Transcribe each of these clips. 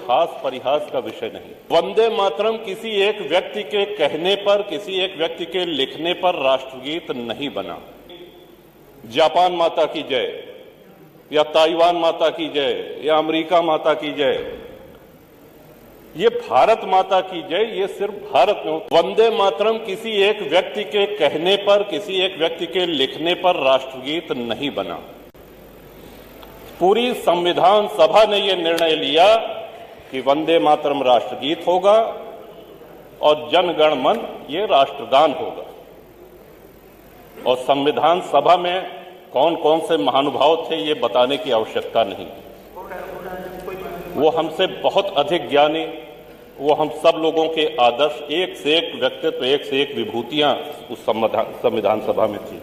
हास परिहास का विषय नहीं। वंदे मातरम किसी एक व्यक्ति के कहने पर, किसी एक व्यक्ति के लिखने पर राष्ट्रगीत नहीं बना। जापान माता की जय या ताइवान माता की जय या अमेरिका माता की जय, ये भारत माता की जय, ये सिर्फ भारत में होता। वंदे मातरम किसी एक व्यक्ति के कहने पर, किसी एक व्यक्ति के लिखने पर राष्ट्रगीत नहीं बना। पूरी संविधान सभा ने यह निर्णय लिया कि वंदे मातरम राष्ट्रगीत होगा और जन गण मन ये राष्ट्रगान होगा। और संविधान सभा में कौन कौन से महानुभाव थे ये बताने की आवश्यकता नहीं। वो हमसे बहुत अधिक ज्ञानी, वो हम सब लोगों के आदर्श, एक से एक व्यक्तित्व, एक से एक विभूतियां उस संविधान सभा में थी।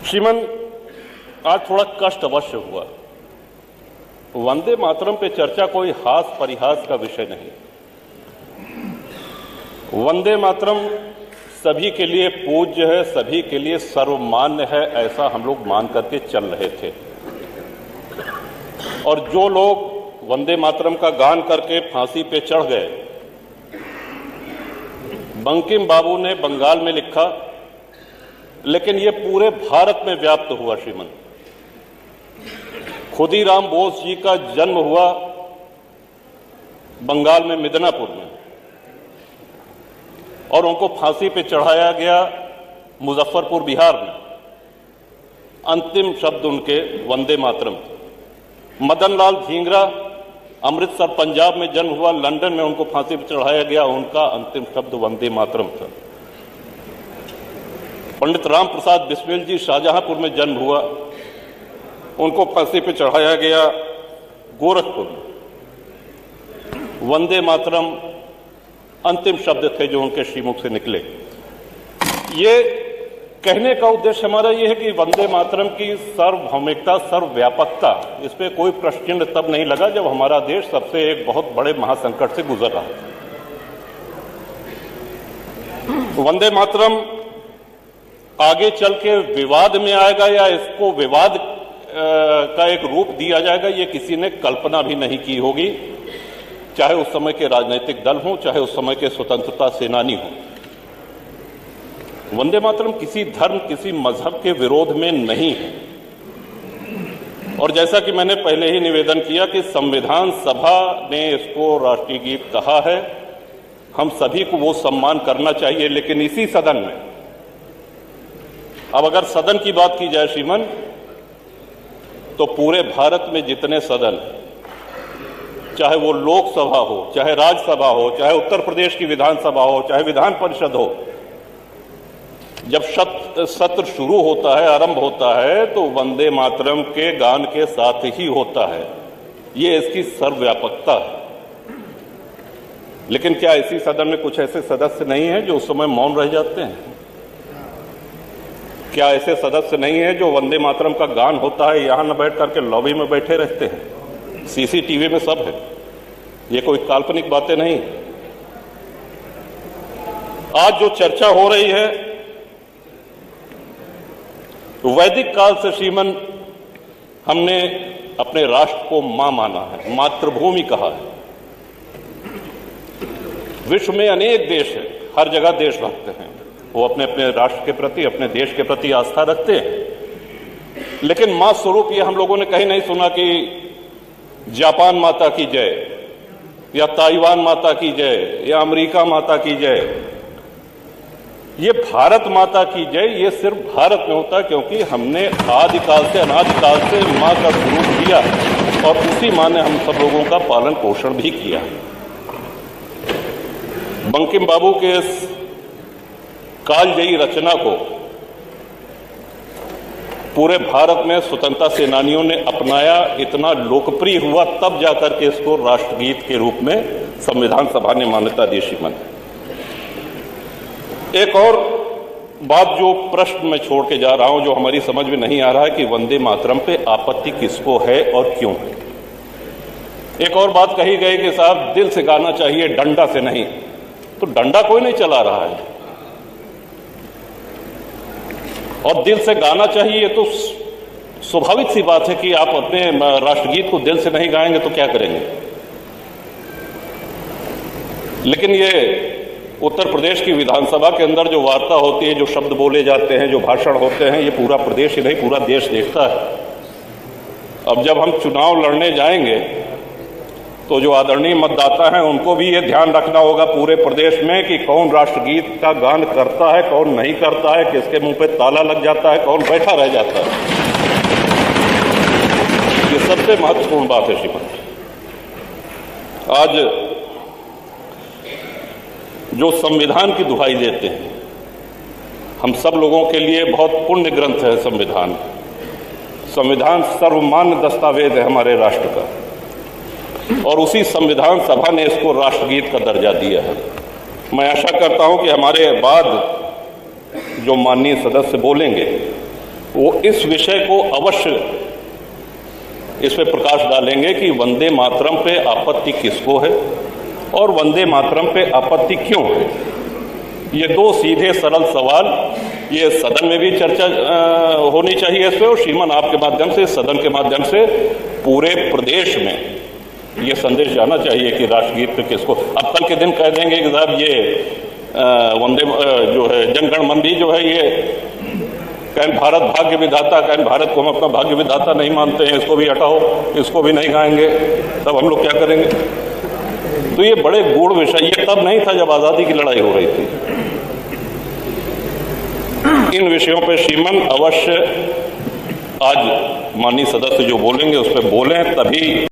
श्रीमान, आज थोड़ा कष्ट अवश्य हुआ। वंदे मातरम पे चर्चा कोई हास परिहास का विषय नहीं। वंदे मातरम सभी के लिए पूज्य है, सभी के लिए सर्वमान्य है, ऐसा हम लोग मान करके चल रहे थे। और जो लोग वंदे मातरम का गान करके फांसी पे चढ़ गए, बंकिम बाबू ने बंगाल में लिखा, लेकिन ये पूरे भारत में व्याप्त हुआ। श्रीमान, खुदीराम बोस जी का जन्म हुआ बंगाल में मिदनापुर में और उनको फांसी पे चढ़ाया गया मुजफ्फरपुर बिहार में। अंतिम शब्द उनके वंदे मातरम। मदन लाल धींगरा अमृतसर पंजाब में जन्म हुआ, लंदन में उनको फांसी पे चढ़ाया गया, उनका अंतिम शब्द वंदे मातरम था। पंडित राम प्रसाद बिस्मिल जी शाहजहांपुर में जन्म हुआ, उनको फांसी पे चढ़ाया गया गोरखपुर में। वंदे मातरम अंतिम शब्द थे जो उनके श्रीमुख से निकले। ये कहने का उद्देश्य हमारा ये है कि वंदे मातरम की सार्वभौमिकता, सर्वव्यापकता, इस पे कोई प्रश्न चिन्ह तब नहीं लगा जब हमारा देश सबसे एक बहुत बड़े महासंकट से गुजर रहा था। वंदे मातरम आगे चल के विवाद में आएगा या इसको विवाद का एक रूप दिया जाएगा, ये किसी ने कल्पना भी नहीं की होगी, चाहे उस समय के राजनीतिक दल हों, चाहे उस समय के स्वतंत्रता सेनानी हों। वंदे मातरम किसी धर्म, किसी मजहब के विरोध में नहीं है। और जैसा कि मैंने पहले ही निवेदन किया कि संविधान सभा ने इसको राष्ट्रीय गीत कहा है, हम सभी को वो सम्मान करना चाहिए। लेकिन इसी सदन में, अब अगर सदन की बात की जाए श्रीमान, तो पूरे भारत में जितने सदन, चाहे वो लोकसभा हो, चाहे राज्यसभा हो, चाहे उत्तर प्रदेश की विधानसभा हो, चाहे विधान परिषद हो, जब सत्र शुरू होता है, आरंभ होता है, तो वंदे मातरम के गान के साथ ही होता है। ये इसकी सर्वव्यापकता है। लेकिन क्या इसी सदन में कुछ ऐसे सदस्य नहीं हैं जो उस समय मौन रह जाते हैं? क्या ऐसे सदस्य नहीं है जो वंदे मातरम का गान होता है यहां न बैठ करके लॉबी में बैठे रहते हैं? सीसीटीवी में सब है, ये कोई काल्पनिक बातें नहीं। आज जो चर्चा हो रही है, वैदिक काल से श्रीमन हमने अपने राष्ट्र को मां माना है, मातृभूमि कहा है। विश्व में अनेक देश है, हर जगह देशभक्त हैं, वो अपने अपने राष्ट्र के प्रति, अपने देश के प्रति आस्था रखते हैं। लेकिन मां स्वरूप ये हम लोगों ने कहीं नहीं सुना कि जापान माता की जय या ताइवान माता की जय या अमेरिका माता की जय। ये भारत माता की जय, ये सिर्फ भारत में होता है, क्योंकि हमने आदिकाल से, अनादिकाल से मां का स्वरूप दिया और उसी मां ने हम सब लोगों का पालन पोषण भी किया। बंकिम बाबू के इस कालजयी रचना को पूरे भारत में स्वतंत्रता सेनानियों ने अपनाया, इतना लोकप्रिय हुआ, तब जाकर के इसको राष्ट्रगीत के रूप में संविधान सभा ने मान्यता दी। श्रीमान, एक और बात जो प्रश्न में छोड़ के जा रहा हूं, जो हमारी समझ में नहीं आ रहा है कि वंदे मातरम पे आपत्ति किसको है और क्यों है। एक और बात कही गई कि साहब दिल से गाना चाहिए, डंडा से नहीं। तो डंडा कोई नहीं चला रहा है और दिल से गाना चाहिए तो स्वाभाविक सी बात है कि आप अपने राष्ट्रगीत को दिल से नहीं गाएंगे तो क्या करेंगे। लेकिन ये उत्तर प्रदेश की विधानसभा के अंदर जो वार्ता होती है, जो शब्द बोले जाते हैं, जो भाषण होते हैं, ये पूरा प्रदेश ही नहीं पूरा देश देखता है। अब जब हम चुनाव लड़ने जाएंगे तो जो आदरणीय मतदाता हैं उनको भी ये ध्यान रखना होगा पूरे प्रदेश में कि कौन राष्ट्रगीत का गान करता है, कौन नहीं करता है, किसके मुंह पे ताला लग जाता है, कौन बैठा रह जाता है। ये सबसे महत्वपूर्ण बात है श्रीमान। आज जो संविधान की दुहाई देते हैं, हम सब लोगों के लिए बहुत पुण्य ग्रंथ है संविधान। संविधान सर्वमान्य दस्तावेज है हमारे राष्ट्र का, और उसी संविधान सभा ने इसको राष्ट्रगीत का दर्जा दिया है। मैं आशा करता हूं कि हमारे बाद जो माननीय सदस्य बोलेंगे वो इस विषय को अवश्य इस पे प्रकाश डालेंगे कि वंदे मातरम पे आपत्ति किसको है और वंदे मातरम पे आपत्ति क्यों है। ये दो सीधे सरल सवाल ये सदन में भी चर्चा होनी चाहिए इस पे, और श्रीमान आपके माध्यम से, सदन के माध्यम से पूरे प्रदेश में ये संदेश जाना चाहिए कि राष्ट्रगीत पे किसको। अब कल के दिन कह देंगे कि साहब ये वंदे जो है जनगण मन भी जो है ये कहीं भारत भाग्य विधाता, कहीं भारत को हम अपना भाग्य विधाता नहीं मानते हैं, इसको भी हटाओ, इसको भी नहीं गाएंगे, तब हम लोग क्या करेंगे। तो ये बड़े गूढ़ विषय, ये तब नहीं था जब आज़ादी की लड़ाई हो रही थी। इन विषयों पे श्रीमान अवश्य आज माननीय सदस्य जो बोलेंगे उस पर बोलें, तभी